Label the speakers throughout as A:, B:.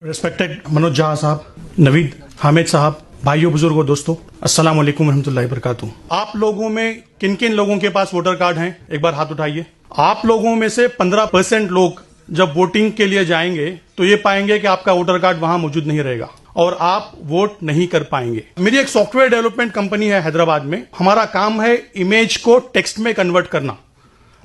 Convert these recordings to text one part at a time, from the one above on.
A: Respected Manoj जहाँ साहब, नवीद हामिद साहब, भाइयों बुजुर्गों दोस्तों, अस्सलाम वालेकुम रहमतुल्लाहि वबरकातुहू। आप लोगों में किन किन लोगों के पास वोटर कार्ड हैं, एक बार हाथ उठाइए। आप लोगों में से 15% लोग जब वोटिंग के लिए जाएंगे तो ये पाएंगे कि आपका वोटर कार्ड वहां मौजूद नहीं रहेगा और आप वोट नहीं कर पाएंगे। मेरी एक सॉफ्टवेयर डेवलपमेंट कंपनी है हैदराबाद में। हमारा काम है इमेज को टेक्स्ट में कन्वर्ट करना।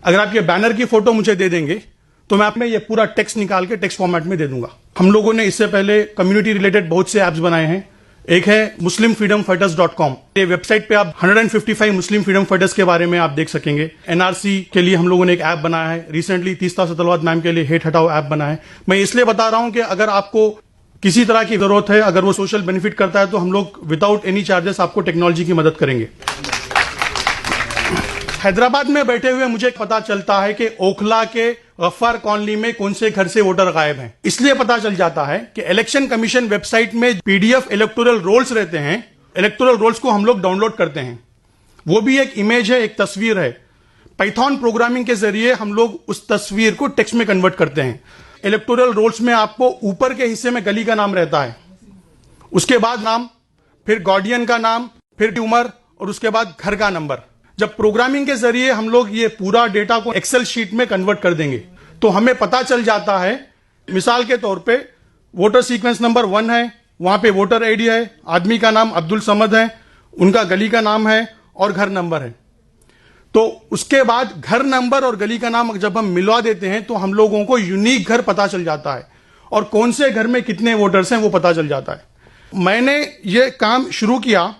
A: अगर आप ये बैनर की फोटो मुझे दे देंगे तो मैं आपने ये पूरा टेक्स्ट निकाल के टेक्स्ट फॉर्मेट में दे दूंगा। हम लोगों ने इससे पहले कम्युनिटी रिलेटेड बहुत से ऐप्स बनाए हैं। एक है muslimfreedomfighters.com। ये वेबसाइट पे आप 155 मुस्लिम फ्रीडम फाइटर्स के बारे में आप देख सकेंगे। एनआरसी के लिए हम लोगों ने एक ऐप बनाया है। रिसेंटली तीस्ता सतलवाद मैम के लिए हेट हटाओ ऐप बनाया है। मैं इसलिए बता रहा हूं कि अगर आपको किसी तरह की जरूरत है, अगर वो सोशल बेनिफिट करता है तो हम लोग विदाउट एनी चार्जेस आपको टेक्नोलॉजी की मदद करेंगे। हैदराबाद में बैठे हुए मुझे पता चलता है कि ओखला के गफ्फार कॉलोनी में कौन से घर से वोटर गायब हैं। इसलिए पता चल जाता है कि इलेक्शन कमीशन वेबसाइट में पीडीएफ इलेक्टोरल रोल्स रहते हैं। इलेक्टोरल रोल्स को हम लोग डाउनलोड करते हैं। वो भी एक इमेज है, एक तस्वीर है। पाइथन प्रोग्रामिंग के जरिए हम लोग उस तस्वीर को टेक्स्ट में कन्वर्ट करते हैं। इलेक्टोरल रोल्स में आपको ऊपर के हिस्से में गली का नाम रहता है, उसके बाद नाम, फिर गार्डियन का नाम, फिर उम्र और उसके बाद घर का नंबर। जब प्रोग्रामिंग के जरिए हम लोग ये पूरा डेटा को एक्सेल शीट में कन्वर्ट कर देंगे तो हमें पता चल जाता है, मिसाल के तौर पे वोटर सीक्वेंस नंबर 1 है, वहां पे वोटर आईडी है, आदमी का नाम अब्दुल समद है, उनका गली का नाम है और घर नंबर है। तो उसके बाद घर नंबर और गली का नाम जब हम मिलवा देते हैं तो हम लोगों को यूनिक घर पता चल जाता है और कौन से घर में कितने वोटर्स हैं वो पता चल जाता है। मैंने ये काम शुरू किया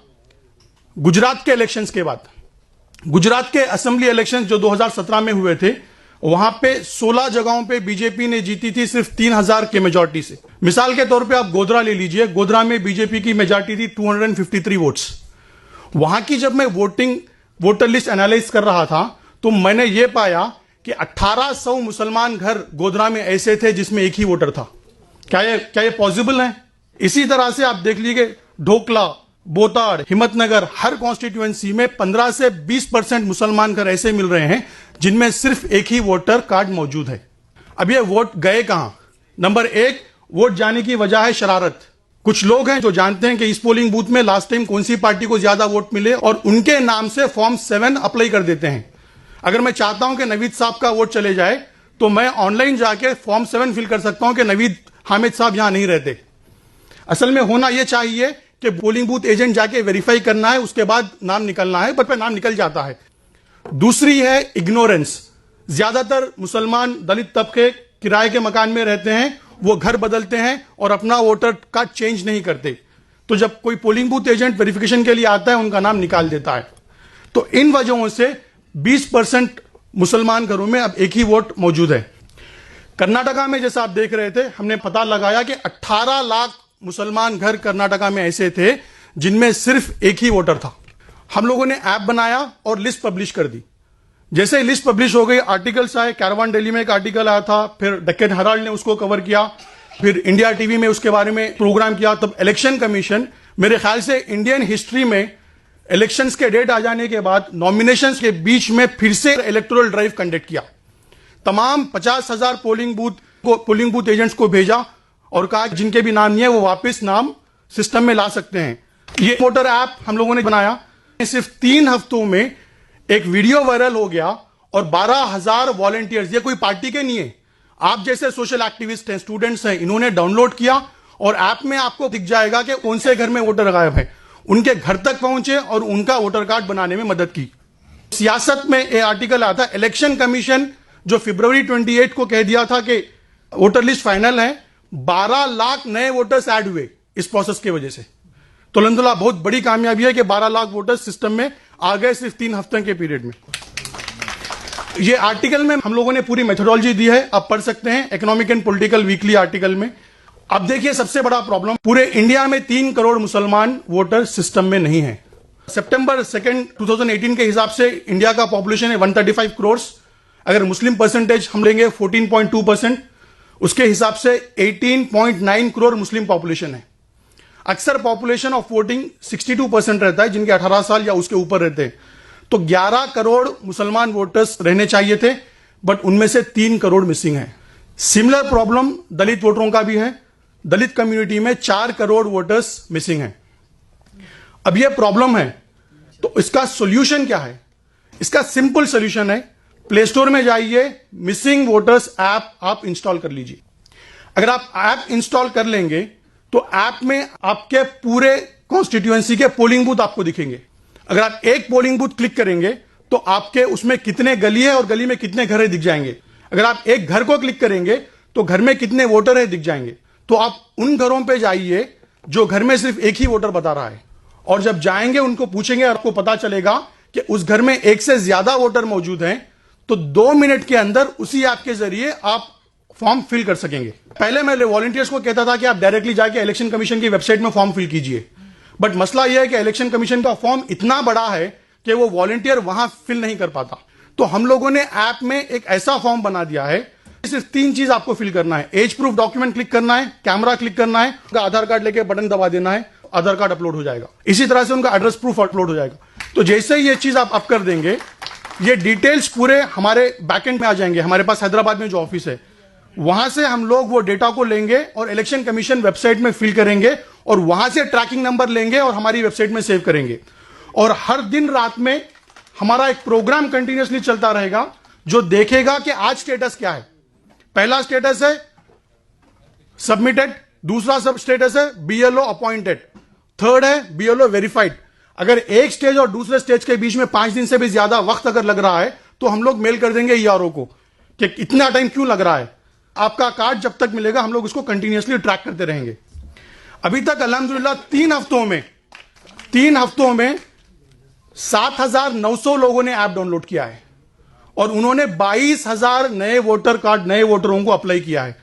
A: गुजरात के इलेक्शंस के बाद। गुजरात के असेंबली इलेक्शंस जो 2017 में हुए थे, वहां पे 16 जगहों पे बीजेपी ने जीती थी सिर्फ 3000 के मेजॉरिटी से। मिसाल के तौर पे आप गोधरा ले लीजिए। गोधरा में बीजेपी की मेजॉरिटी थी 253 वोट्स। वहां की जब मैं वोटर लिस्ट एनालाइज कर रहा था तो मैंने ये पाया कि 1800 मुसलमान घर गोधरा में ऐसे थे जिसमें एक ही वोटर था। क्या ये पॉसिबल है? इसी तरह से आप देख लीजिए ढोकला, बोताड़, हिम्मतनगर, हर कॉन्स्टिट्यूएंसी में 15 से 20% मुसलमान घर ऐसे मिल रहे हैं जिनमें सिर्फ एक ही वोटर कार्ड मौजूद है। अब ये वोट गए कहां? नंबर 1, वोट जाने की वजह है शरारत। कुछ लोग हैं जो जानते हैं कि इस पोलिंग बूथ में लास्ट टाइम कौन सी पार्टी को ज्यादा वोट मिले और उनके नाम से फॉर्म 7 अप्लाई कर देते हैं। अगर मैं चाहता हूं कि नवीद साहब का वोट चले जाए तो मैं ऑनलाइन जाके फॉर्म 7 फिल कर सकता हूं कि नवीद हामिद साहब यहां नहीं रहते। असल में होना यह चाहिए कि पोलिंग बूथ एजेंट जाके वेरीफाई करना है, उसके बाद नाम निकलना है, पर नाम निकल जाता है। दूसरी है इग्नोरेंस। ज्यादातर मुसलमान दलित तबके किराए के मकान में रहते हैं, वो घर बदलते हैं और अपना वोटर कार्ड चेंज नहीं करते। तो जब कोई पोलिंग बूथ एजेंट वेरिफिकेशन के लिए आता है उनका नाम निकाल देता है। तो इन वजहों से 20% मुसलमान घरों में अब एक ही वोट मौजूद है। कर्नाटका में जैसा आप देख रहे थे, हमने पता लगाया कि 18 लाख मुसलमान घर कर्नाटका में ऐसे थे जिनमें सिर्फ एक ही वोटर था। हम लोगों ने ऐप बनाया और लिस्ट पब्लिश कर दी। जैसे ही लिस्ट पब्लिश हो गई, आर्टिकल्स आए। कैरवान डेली में एक आर्टिकल आया था, फिर डेक्कन हेराल्ड ने उसको कवर किया, फिर इंडिया टीवी में उसके बारे में प्रोग्राम किया। तब इलेक्शन कमीशन, मेरे ख्याल से इंडियन हिस्ट्री में इलेक्शंस के डेट आ जाने के बाद नॉमिनेशंस के बीच में फिर से इलेक्टोरल ड्राइव कंडक्ट किया। तमाम 50,000 पोलिंग बूथ एजेंट्स को भेजा और कहा जिनके भी नाम नहीं है वो वापस नाम सिस्टम में ला सकते हैं। ये वोटर ऐप हम लोगों ने बनाया। सिर्फ 3 हफ्तों में एक वीडियो वायरल हो गया और 12,000 वॉलंटियर्स, ये कोई पार्टी के नहीं है, आप जैसे सोशल एक्टिविस्ट हैं, स्टूडेंट्स हैं, इन्होंने डाउनलोड किया और ऐप में आपको दिख जाएगा कि कौन से घर में वोटर गायब है। उनके घर तक पहुंचे और उनका वोटर कार्ड बनाने में मदद की। सियासत में एक आर्टिकल आता है, इलेक्शन कमीशन जो फरवरी 28 को कह दिया था कि वोटर लिस्ट फाइनल है, 12 लाख नए वोटर्स ऐड हुए इस प्रोसेस की वजह से। तो अल्हम्दुलिल्लाह बहुत बड़ी कामयाबी है कि 12 लाख वोटर्स सिस्टम में आ गए सिर्फ 3 हफ्ते के पीरियड में। ये आर्टिकल में हम लोगों ने पूरी मेथोडोलॉजी दी है, आप पढ़ सकते हैं, economic and political weekly article में। अब देखिए सबसे बड़ा प्रॉब्लम, पूरे इंडिया में 3 करोड़ मुसलमान वोटर सिस्टम में नहीं है। सितंबर 2, 2018 के हिसाब से इंडिया का पॉपुलेशन है 135 करोड़। अगर मुस्लिम परसेंटेज हम लेंगे 14.2%, उसके हिसाब से 18.9 करोड़ मुस्लिम पॉपुलेशन है। अक्सर पॉपुलेशन ऑफ वोटिंग 62% रहता है, जिनके 18 साल या उसके ऊपर रहते हैं। तो 11 करोड़ मुसलमान वोटर्स रहने चाहिए थे, बट उनमें से 3 करोड़ मिसिंग है। सिमिलर प्रॉब्लम दलित वोटरों का भी है। दलित कम्युनिटी में 4 करोड़ वोटर्स मिसिंग हैं। अब यह प्रॉब्लम है, तो इसका सॉल्यूशन क्या है? इसका सिंपल सॉल्यूशन है, प्ले स्टोर में जाइए, मिसिंग वोटर्स ऐप आप इंस्टॉल कर लीजिए। अगर आप ऐप इंस्टॉल कर लेंगे तो ऐप में आपके पूरे कॉन्स्टिट्यूएंसी के पोलिंग बूथ आपको दिखेंगे। अगर आप एक पोलिंग बूथ क्लिक करेंगे तो आपके उसमें कितने गली है और गली में कितने घर है दिख जाएंगे। अगर आप एक घर को क्लिक करेंगे तो घर में कितने वोटर है दिख जाएंगे। तो आप उन घरों पे जाइए जो घर में सिर्फ एक ही वोटर बता रहा है, और जब जाएंगे उनको पूछेंगे, आपको पता चलेगा कि उस घर में एक से ज्यादा वोटर मौजूद हैं, तो 2 मिनट के अंदर उसी ऐप के जरिए आप फॉर्म फिल कर सकेंगे। पहले मैं वॉलंटियर्स को कहता था कि आप डायरेक्टली जाके इलेक्शन कमीशन की वेबसाइट में फॉर्म फिल कीजिए, बट मसला यह है कि इलेक्शन कमीशन का फॉर्म इतना बड़ा है कि वो वॉलंटियर वहां फिल नहीं कर पाता। तो हम लोगों ने ऐप में एक ऐसा फॉर्म बना दिया है, सिर्फ 3 चीज आपको फिल करना है। एज प्रूफ डॉक्यूमेंट क्लिक करना है, कैमरा क्लिक करना है, उनका आधार कार्ड लेके बटन दबा देना है, आधार कार्ड अपलोड हो जाएगा। इसी तरह से उनका एड्रेस प्रूफ अपलोड हो जाएगा। तो जैसे ही ये चीज आप अप कर देंगे, ये डिटेल्स पूरे हमारे बैकएंड में आ जाएंगे। हमारे पास हैदराबाद में जो ऑफिस है, वहां से हम लोग वो डेटा को लेंगे और इलेक्शन कमीशन वेबसाइट में फिल करेंगे, और वहां से ट्रैकिंग नंबर लेंगे और हमारी वेबसाइट में सेव करेंगे। और हर दिन रात में हमारा एक प्रोग्राम कंटिन्यूअसली चलता रहेगा जो देखेगा कि आज स्टेटस क्या है। पहला स्टेटस है सबमिटेड, दूसरा सब स्टेटस है बीएलओ अपॉइंटेड, थर्ड है बीएलओ वेरीफाइड। अगर एक स्टेज और दूसरे स्टेज के बीच में 5 दिन से भी ज्यादा वक्त अगर लग रहा है तो हम लोग मेल कर देंगे ईआरओ को कि इतना टाइम क्यों लग रहा है। आपका कार्ड जब तक मिलेगा हम लोग उसको कंटिन्यूअसली ट्रैक करते रहेंगे। अभी तक अल्हम्दुलिल्लाह 3 हफ्तों में 7,900 लोगों ने ऐप डाउनलोड किया है और उन्होंने 22,000 नए वोटर कार्ड, नए वोटरों को अप्लाई किया है,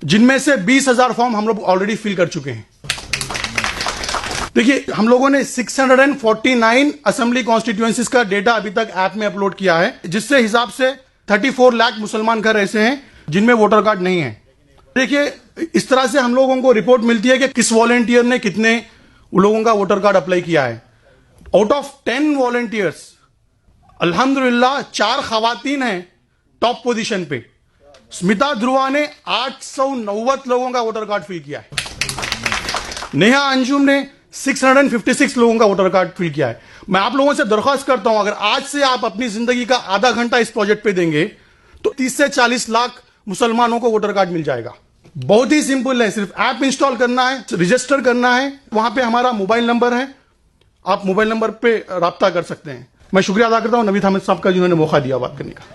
A: जिनमें से 20,000 फॉर्म हम लोग ऑलरेडी फिल कर चुके हैं। देखिए, हम लोगों ने 649 असेंबली कॉन्स्टिट्यूएंसीज का डेटा अभी तक ऐप में अपलोड किया है, जिससे हिसाब से 34 लाख मुसलमान घर ऐसे हैं जिनमें वोटर कार्ड नहीं है। देखिए, इस तरह से हम लोगों को रिपोर्ट मिलती है कि किस वॉलंटियर ने कितने लोगों का वोटर कार्ड अप्लाई किया है। आउट ऑफ 10 वॉलंटियर्स अल्हम्दुलिल्लाह 4 खवातीन हैं टॉप पोजीशन पे। स्मिता ध्रुवा ने 890 लोगों का वोटर कार्ड फिल किया है। नेहा अंजुम ने 656 लोगों का वोटर कार्ड फिल किया है। मैं आप लोगों से दरख्वास्त करता हूं, अगर आज से आप अपनी जिंदगी का आधा घंटा इस प्रोजेक्ट पे देंगे तो 30 से 40 लाख मुसलमानों को वोटर कार्ड मिल जाएगा। बहुत ही सिंपल है, सिर्फ ऐप इंस्टॉल करना है, रजिस्टर करना है। वहां पे हमारा मोबाइल नंबर है, आप मोबाइल नंबर पे राब्ता कर सकते हैं। मैं शुक्रिया अदा करता हूं नवीद हामिद साहब का जिन्होंने मौका दिया बात करने का।